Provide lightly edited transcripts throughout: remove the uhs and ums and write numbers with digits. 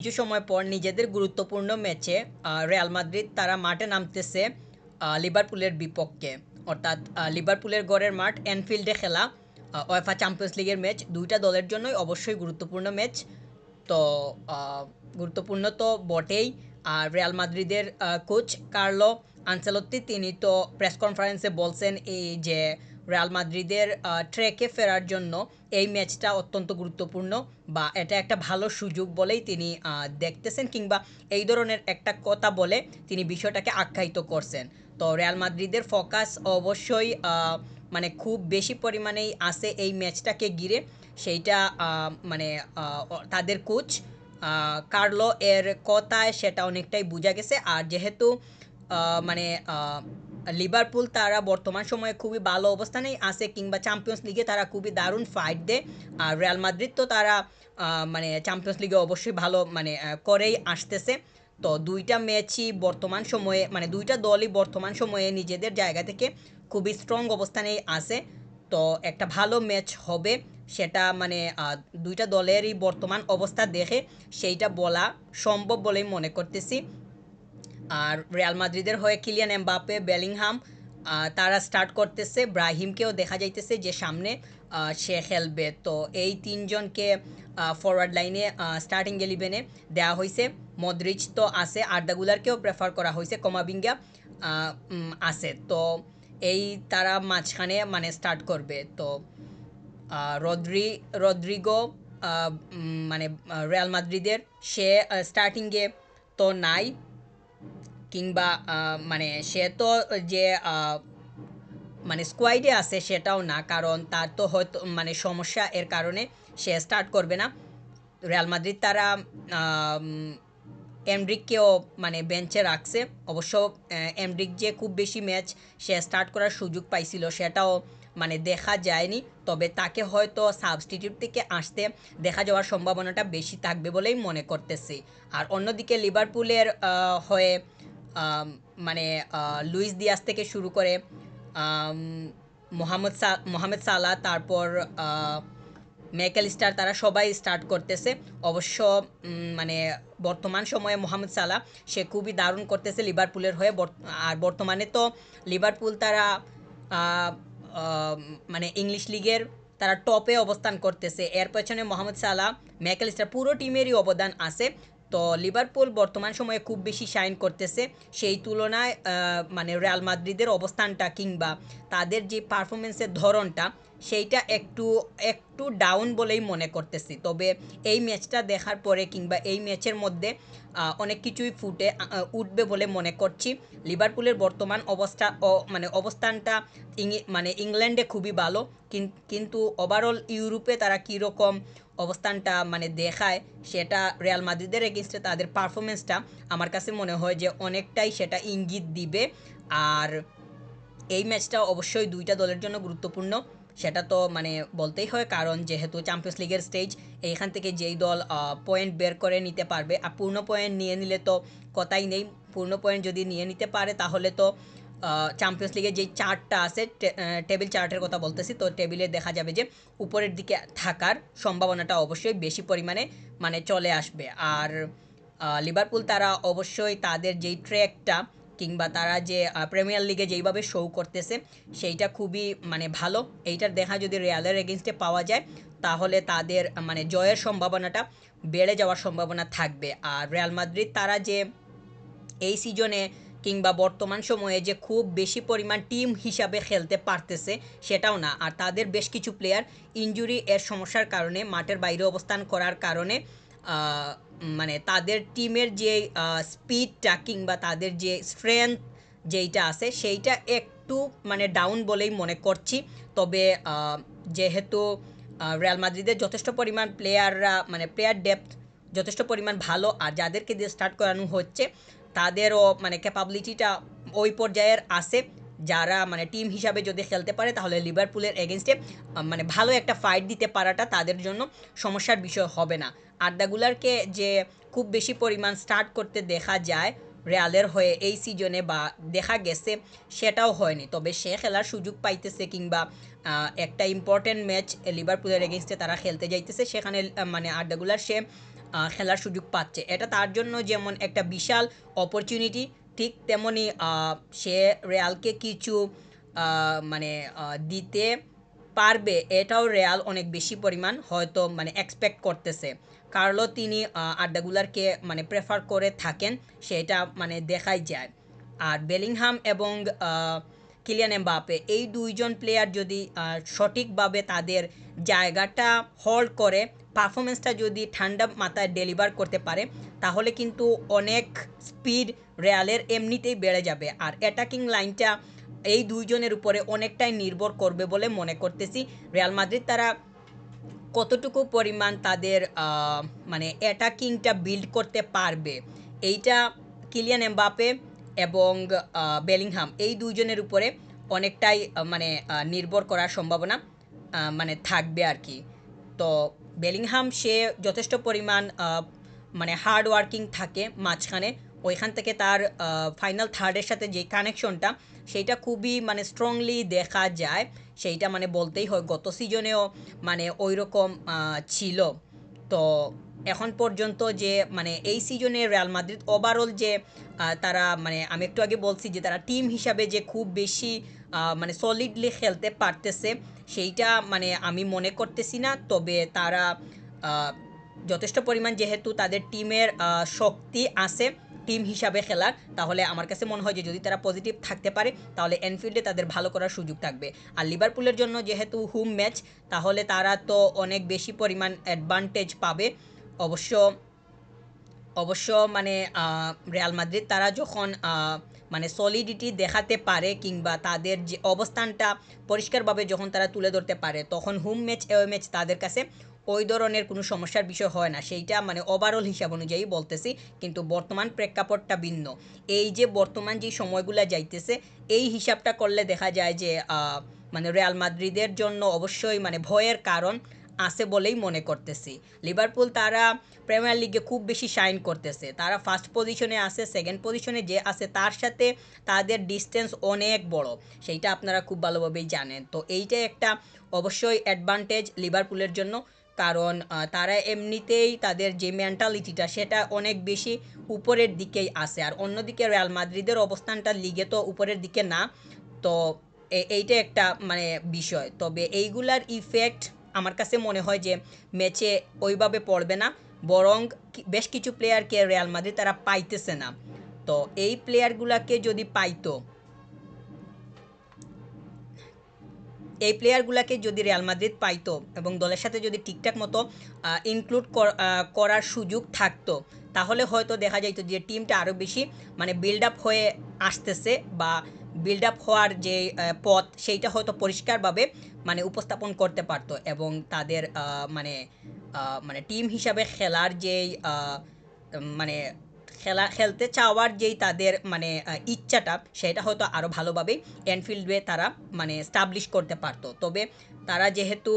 কিছু সময় পর নিজেদের গুরুত্বপূর্ণ ম্যাচে রিয়াল মাদ্রিদ তারা মাঠে নামতেছে লিভারপুলের বিপক্ষে। অর্থাৎ লিভারপুলের গড়ের মাঠ অ্যানফিল্ডে খেলা ওয়েফা চ্যাম্পিয়ন্স লিগের ম্যাচ, দুইটা দলের জন্যই অবশ্যই গুরুত্বপূর্ণ ম্যাচ। তো গুরুত্বপূর্ণ তো বটেই। আর রিয়াল মাদ্রিদের কোচ কার্লো আনচেলত্তি তিনি তো প্রেস কনফারেন্সে বলছেন এই যে রিয়াল মাদ্রিদের ট্র্যাকে ফেরার জন্য এই ম্যাচটা অত্যন্ত গুরুত্বপূর্ণ, বা এটা একটা ভালো সুযোগ বলেই তিনি দেখতেছেন, কিংবা এই ধরনের একটা কথা বলে তিনি বিষয়টাকে আখ্যায়িত করছেন। তো রিয়াল মাদ্রিদের ফোকাস অবশ্যই মানে খুব বেশি পরিমাণেই আছে এই ম্যাচটাকে ঘিরে। সেইটা মানে তাদের কোচ কার্লো এর কথায় সেটা অনেকটাই বোঝা গেছে। আর যেহেতু মানে লিভারপুল তারা বর্তমান সময়ে খুবই ভালো অবস্থানেই আছে, কিংবা চ্যাম্পিয়ন্স লিগে তারা খুবই দারুণ ফাইট দেয়। আর রিয়াল মাদ্রিদ তো তারা মানে চ্যাম্পিয়ন্স লিগে অবশ্যই ভালো মানে করেই আসতেছে। তো দুইটা ম্যাচই বর্তমান সময়ে মানে দুইটা দলই বর্তমান সময়ে নিজেদের জায়গা থেকে খুবই স্ট্রং অবস্থানেই আছে। তো একটা ভালো ম্যাচ হবে, সেটা মানে দুইটা দলেরই বর্তমান অবস্থা দেখে সেইটা বলা সম্ভব বলেই মনে করতেছি। আর রিয়াল মাদ্রিদের হয়ে কিলিয়ান এমবাপ্পে, বেলিংহাম তারা স্টার্ট করতেছে, ব্রাহিমকেও দেখা যাইতেছে যে সামনে সে খেলবে। তো এই তিনজনকে ফরওয়ার্ড লাইনে স্টার্টিং ইলেভেনে দেওয়া হয়েছে। মদ্রিচ তো আছে, আর্দাগুলারকেও প্রেফার করা হয়েছে, কমাবিঙ্গা আছে। তো এই তারা মাঝখানে মানে স্টার্ট করবে। তো রদ্রিগো মানে রিয়াল মাদ্রিদের সে স্টার্টিংয়ে তো নাই, কিংবা মানে সে তো যে মানে স্কোয়াডে আছে সেটাও না, কারণ তার তো হয়তো মানে সমস্যা এর কারণে সে স্টার্ট করবে না। রিয়াল মাদ্রিদ তারা এমড্রিককেও মানে বেঞ্চে রাখছে। অবশ্য এমড্রিক যে খুব বেশি ম্যাচ সে স্টার্ট করার সুযোগ পাইছিল সেটাও মানে দেখা যায়নি, তবে তাকে হয়তো সাবস্টিটিউট থেকে আসতে দেখা যাওয়ার সম্ভাবনাটা বেশি থাকবে বলেই মনে করতেছি। আর অন্যদিকে লিভারপুলের হয়ে মানে লুইস দিয়াস থেকে শুরু করে আম, মোহাম্মদ সালাহ, তারপর ম্যাকেলিস্টার, তারা সবাই স্টার্ট করতেছে। অবশ্য মানে বর্তমান সময়ে মোহাম্মদ সালাহ সে খুবই দারুণ করতেছে লিভারপুলের হয়ে। আর বর্তমানে তো লিভারপুল তারা আহ, আহ, মানে ইংলিশ লিগের তারা টপে অবস্থান করতেছে। এর পেছনে মোহাম্মদ সালাহ, ম্যাকেলিস্টার, পুরো টিমেরই অবদান আছে। তো লিভারপুল বর্তমান সময়ে খুব বেশি শাইন করতেছে। সেই তুলনায় মানে রিয়াল মাদ্রিদের অবস্থানটা কিংবা তাদের যে পারফরমেন্সের ধরনটা সেইটা একটু একটু ডাউন বলেই মনে করতেছি। তবে এই ম্যাচটা দেখার পরে কিংবা এই ম্যাচের মধ্যে অনেক কিছুই ফুটে উঠবে বলে মনে করছি। লিভারপুলের বর্তমান অবস্থা মানে অবস্থানটা মানে ইংল্যান্ডে খুবই ভালো, কিন্তু ওভারঅল ইউরোপে তারা কীরকম অবস্থানটা মানে দেখায় সেটা রিয়াল মাদ্রিদের এগেনস্টে তাদের পারফরমেন্সটা আমার কাছে মনে হয় যে অনেকটাই সেটা ইঙ্গিত দিবে। আর এই ম্যাচটা অবশ্যই দুইটা দলের জন্য গুরুত্বপূর্ণ, সেটা তো মানে বলতেই হয়, কারণ যেহেতু চ্যাম্পিয়ন্স লিগের স্টেজ, এইখান থেকে যেই দল পয়েন্ট বের করে নিতে পারবে, আর পূর্ণ পয়েন্ট নিয়ে নিলে তো কথাই নেই। পূর্ণ পয়েন্ট যদি নিয়ে নিতে পারে তাহলে তো চ্যাম্পিয়ন্স লিগের যেই চার্টটা আছে, টেবিল চার্টের কথা বলতেছি, তো টেবিলে দেখা যাবে যে উপরের দিকে থাকার সম্ভাবনাটা অবশ্যই বেশি পরিমাণে মানে চলে আসবে। আর লিভারপুল তারা অবশ্যই তাদের যেই ট্র্যাকটা কিংবা তারা যে প্রিমিয়ার লিগে যেইভাবে শো করতেছে সেইটা খুবই মানে ভালো। এইটার দেখা যদি রিয়ালের এগেনস্টে পাওয়া যায় তাহলে তাদের মানে জয়ের সম্ভাবনাটা বেড়ে যাওয়ার সম্ভাবনা থাকবে। আর রিয়াল মাদ্রিদ তারা যে এই সিজনে কিংবা বর্তমান সময়ে যে খুব বেশি পরিমাণ টিম হিসাবে খেলতে পারতেছে সেটাও না। আর তাদের বেশ কিছু প্লেয়ার ইনজুরি এর সমস্যার কারণে মাঠের বাইরে অবস্থান করার কারণে মানে তাদের টিমের যে স্পিডটা কিংবা তাদের যে স্ট্রেংথ যেইটা আছে সেইটা একটু মানে ডাউন বলেই মনে করছি। তবে যেহেতু রিয়াল মাদ্রিদের যথেষ্ট পরিমাণ প্লেয়াররা মানে প্লেয়ার ডেপথ যথেষ্ট পরিমাণ ভালো, আর যাদেরকে দিয়ে স্টার্ট করানো হচ্ছে তাদেরও মানে ক্যাপাবিলিটিটা ওই পর্যায়ের আছে, যারা মানে টিম হিসাবে যদি খেলতে পারে তাহলে লিভারপুলের এগেনস্টে মানে ভালো একটা ফাইট দিতে পারাটা তাদের জন্য সমস্যার বিষয় হবে না। আর্দাগুলারকে যে খুব বেশি পরিমাণ স্টার্ট করতে দেখা যায় রিয়ালের হয়ে এই সিজনে বা দেখা গেছে সেটাও হয়নি, তবে সে খেলার সুযোগ পাইতেছে, কিংবা একটা ইম্পর্টেন্ট ম্যাচ লিভারপুলের এগেনস্টে তারা খেলতে যাইতেছে, সেখানে মানে আর্দাগুলার সে খেলার সুযোগ পাচ্ছে। এটা তার জন্য যেমন একটা বিশাল অপরচুনিটি, ঠিক তেমনি সে রিয়ালকে কিছু মানে দিতে পারবে, এটাও রিয়াল অনেক বেশি পরিমাণ হয়তো মানে এক্সপেক্ট করতেছে। কার্লো তিনি আর্দাগুলারকে মানে প্রেফার করে থাকেন, সেটা মানে দেখাই যায়। আর বেলিংহাম এবং কিলিয়ান এমবাপে এই দুইজন প্লেয়ার যদি সঠিকভাবে তাদের জায়গাটা হোল্ড করে পারফরমেন্সটা যদি ঠান্ডা মাথায় ডেলিভার করতে পারে, তাহলে কিন্তু অনেক স্পিড রিয়ালের এমনিতেই বেড়ে যাবে। আর অ্যাটাকিং লাইনটা এই দুইজনের উপরে অনেকটাই নির্ভর করবে বলে মনে করতেছি। রিয়াল মাদ্রিদ তারা কতটুকু পরিমাণ তাদের মানে অ্যাটাকিংটা বিল্ড করতে পারবে, এইটা কিলিয়ান এমবাপে এবং বেলিংহাম এই দুইজনের উপরে অনেকটাই মানে নির্ভর করার সম্ভাবনা মানে থাকবে আর কি। তো বেলিংহাম সে যথেষ্ট পরিমাণ মানে হার্ড ওয়ার্কিং থাকে মাঝখানে, ওইখান থেকে তার ফাইনাল থার্ডের সাথে যে কানেকশনটা সেইটা খুবই মানে স্ট্রংলি দেখা যায়, সেইটা মানে বলতেই হয়। গত সিজনেও মানে ওই রকম ছিল। তো এখন পর্যন্ত যে মানে এই সিজনে রিয়াল মাদ্রিদ ওভারঅল যে তারা মানে আমি একটু আগে বলছি যে তারা টিম হিসাবে যে খুব বেশি মানে সলিডলি খেলতে পারতেছে, সেইটা মানে আমি মনে করতেছি না। তবে তারা যথেষ্ট পরিমাণ যেহেতু তাদের টিমের শক্তি আছে টিম হিসাবে খেলার, তাহলে আমার কাছে মনে হয় যে যদি তারা পজিটিভ থাকতে পারে তাহলে এনফিল্ডে তাদের ভালো করার সুযোগ থাকবে। আর লিভারপুলের জন্য যেহেতু হোম ম্যাচ, তাহলে তারা তো অনেক বেশি পরিমাণ অ্যাডভান্টেজ পাবে। অবশ্য অবশ্য মানে রিয়াল মাদ্রিদ তারা যখন মানে সলিডিটি দেখাতে পারে কিংবা তাদের যে অবস্থানটা পরিষ্কারভাবে যখন তারা তুলে ধরতে পারে, তখন হোম ম্যাচ অ্যাওয়ে ম্যাচ তাদের কাছে ওই ধরনের কোনো সমস্যার বিষয় হয় না। সেইটা মানে ওভারঅল হিসাব অনুযায়ী বলতেছি, কিন্তু বর্তমান প্রেক্ষাপটটা ভিন্ন। এই যে বর্তমান যে সময়গুলো যাইতেছে, এই হিসাবটা করলে দেখা যায় যে মানে রিয়াল মাদ্রিদের জন্য অবশ্যই মানে ভয়ের কারণ আছে বলেই মনে করতেছি। লিভারপুল তারা প্রিমিয়ার লিগে খুব বেশি শাইন করতেছে, তারা ফার্স্ট পজিশনে আছে, সেকেন্ড পজিশনে যে আছে তার সাথে তাদের ডিস্টেন্স অনেক বড়, সেইটা আপনারা খুব ভালোভাবেই জানেন। তো এইটা একটা অবশ্যই অ্যাডভান্টেজ লিভারপুলের জন্য, কারণ তারা এমনিতেই তাদের যে মেন্টালিটিটা সেটা অনেক বেশি উপরের দিকেই আছে। আর অন্যদিকে রিয়াল মাদ্রিদের অবস্থানটা লিগে তো উপরের দিকে না। তো এইটা একটা মানে বিষয়। তবে এইগুলার ইফেক্ট আমার কাছে মনে হয় যে ম্যাচে ওইভাবে পড়বে না, বরং বেশ কিছু প্লেয়ারকে রিয়াল মাদ্রিদ তারা পাইতেছে না। তো এই প্লেয়ারগুলোকে যদি পাইতো, এই প্লেয়ারগুলোকে যদি রিয়াল মাদ্রিদ পাইতো এবং দলের সাথে যদি ঠিকঠাক মতো ইনক্লুড করার সুযোগ থাকতো, তাহলে হয়তো দেখা যাইতো যে টিমটা আরও বেশি মানে বিল্ড আপ হয়ে আসতেছে, বা বিল্ড আপ হওয়ার যে পথ সেইটা হয়তো পরিষ্কারভাবে মানে উপস্থাপন করতে পারতো, এবং তাদের মানে মানে টিম হিসাবে খেলার যেই মানে খেলতে চাওয়ার যেই তাদের মানে ইচ্ছাটা, সেটা হয়তো আরও ভালোভাবেই এনফিল্ডে তারা মানে স্টাবলিশ করতে পারতো। তবে তারা যেহেতু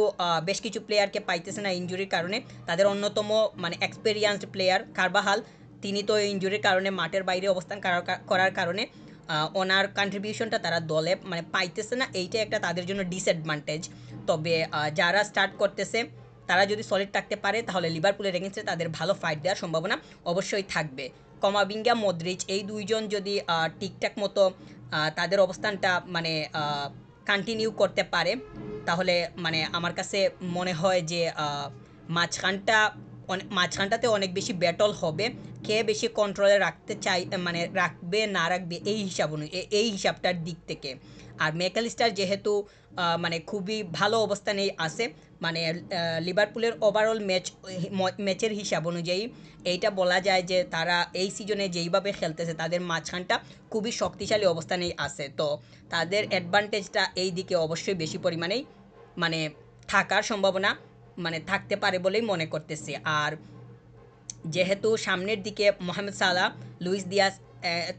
বেশ কিছু প্লেয়ারকে পাইতেছে না ইনজুরির কারণে, তাদের অন্যতম মানে এক্সপেরিয়েন্সড প্লেয়ার কারবাহাল, তিনি তো ইনজুরির কারণে মাঠের বাইরে অবস্থান করার কারণে ওনার কন্ট্রিবিউশনটা তারা দলে মানে পাইতেছে না, এইটা একটা তাদের জন্য ডিসঅ্যাডভান্টেজ। তবে যারা স্টার্ট করতেছে তারা যদি সলিড থাকতে পারে, তাহলে লিভারপুলের এগেইনস্টে তাদের ভালো ফাইট দেওয়ার সম্ভাবনা অবশ্যই থাকবে। কমাভিঙ্গা, মদ্রিচ এই দুইজন যদি ঠিকঠাক মতো তাদের অবস্থানটা মানে কন্টিনিউ করতে পারে, তাহলে মানে আমার কাছে মনে হয় যে মাঝখানটা মাঝখানটাতে অনেক বেশি ব্যাটল হবে। কে বেশি কন্ট্রোলে রাখতে চাই মানে রাখবে না রাখবে এই হিসাব এই হিসাবটার দিক থেকে। আর ম্যাকালিস্টার যেহেতু মানে খুবই ভালো অবস্থানেই আছে, মানে লিভারপুলের ওভারঅল ম্যাচের হিসাব অনুযায়ী এইটা বলা যায় যে তারা এই সিজনে যেইভাবে খেলতেছে তাদের মাঝখানটা খুবই শক্তিশালী অবস্থানেই আছে। তো তাদের অ্যাডভান্টেজটা এই দিকে অবশ্যই বেশি পরিমাণেই মানে থাকার সম্ভাবনা মানে থাকতে পারে বলেই মনে করতেছি। আর যেহেতু সামনের দিকে মোহাম্মদ সালাহ, লুইস দিয়াস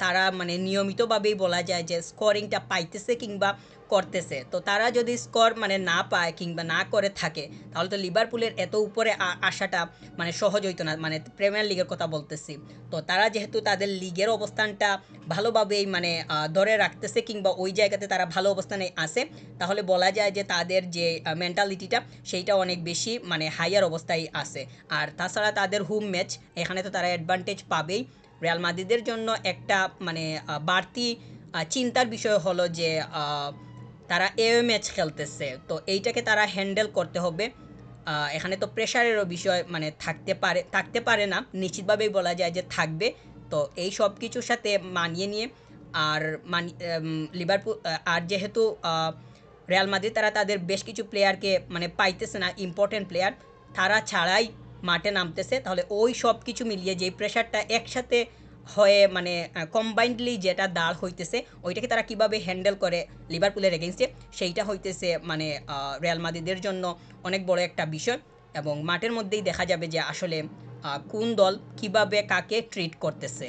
তারা মানে নিয়মিতভাবেই বলা যায় যে স্কোরিংটা পাইতেছে কিংবা করতেছে, তো তারা যদি স্কোর মানে না পায় কিংবা না করে থাকে, তাহলে তো লিভারপুলের এত উপরে আসাটা মানে সহজ হইতো না, মানে প্রিমিয়ার লিগের কথা বলতেছি। তো তারা যেহেতু তাদের লিগের অবস্থানটা ভালোভাবেই মানে ধরে রাখতেছে কিংবা ওই জায়গাতে তারা ভালো অবস্থানে আছে, তাহলে বলা যায় যে তাদের যে মেন্টালিটিটা সেইটা অনেক বেশি মানে হাইয়ার অবস্থায় আছে। আর তাছাড়া তাদের হোম ম্যাচ, এখানে তো তারা অ্যাডভান্টেজ পাবেই। রিয়াল মাদ্রিদের জন্য একটা মানে বাড়তি চিন্তার বিষয় হলো যে তারা ম্যাচ খেলতেছে, তো এইটাকে তারা হ্যান্ডেল করতে হবে। এখানে তো প্রেশারেরও বিষয় মানে থাকতে পারে না, নিশ্চিতভাবেই বলা যায় যে থাকবে। তো এই সব কিছুর সাথে মানিয়ে নিয়ে আর লিভারপুল আর যেহেতু রিয়াল মাদ্রিদ তারা তাদের বেশ কিছু প্লেয়ারকে মানে পাইতেছে না, ইম্পর্টেন্ট প্লেয়ার তারা ছাড়াই মাঠে নামতেছে, তাহলে ওই সব কিছু মিলিয়ে যেই প্রেশারটা একসাথে হয়ে মানে কম্বাইন্ডলি যেটা দাঁড় হইতেছে, ওইটাকে তারা কিভাবে হ্যান্ডেল করে লিভারপুলের এগেনস্টে, সেইটা হইতেছে মানে রিয়াল মাদ্রিদের জন্য অনেক বড় একটা বিষয়। এবং মাঠের মধ্যেই দেখা যাবে যে আসলে কোন দল কিভাবে কাকে ট্রিট করতেছে।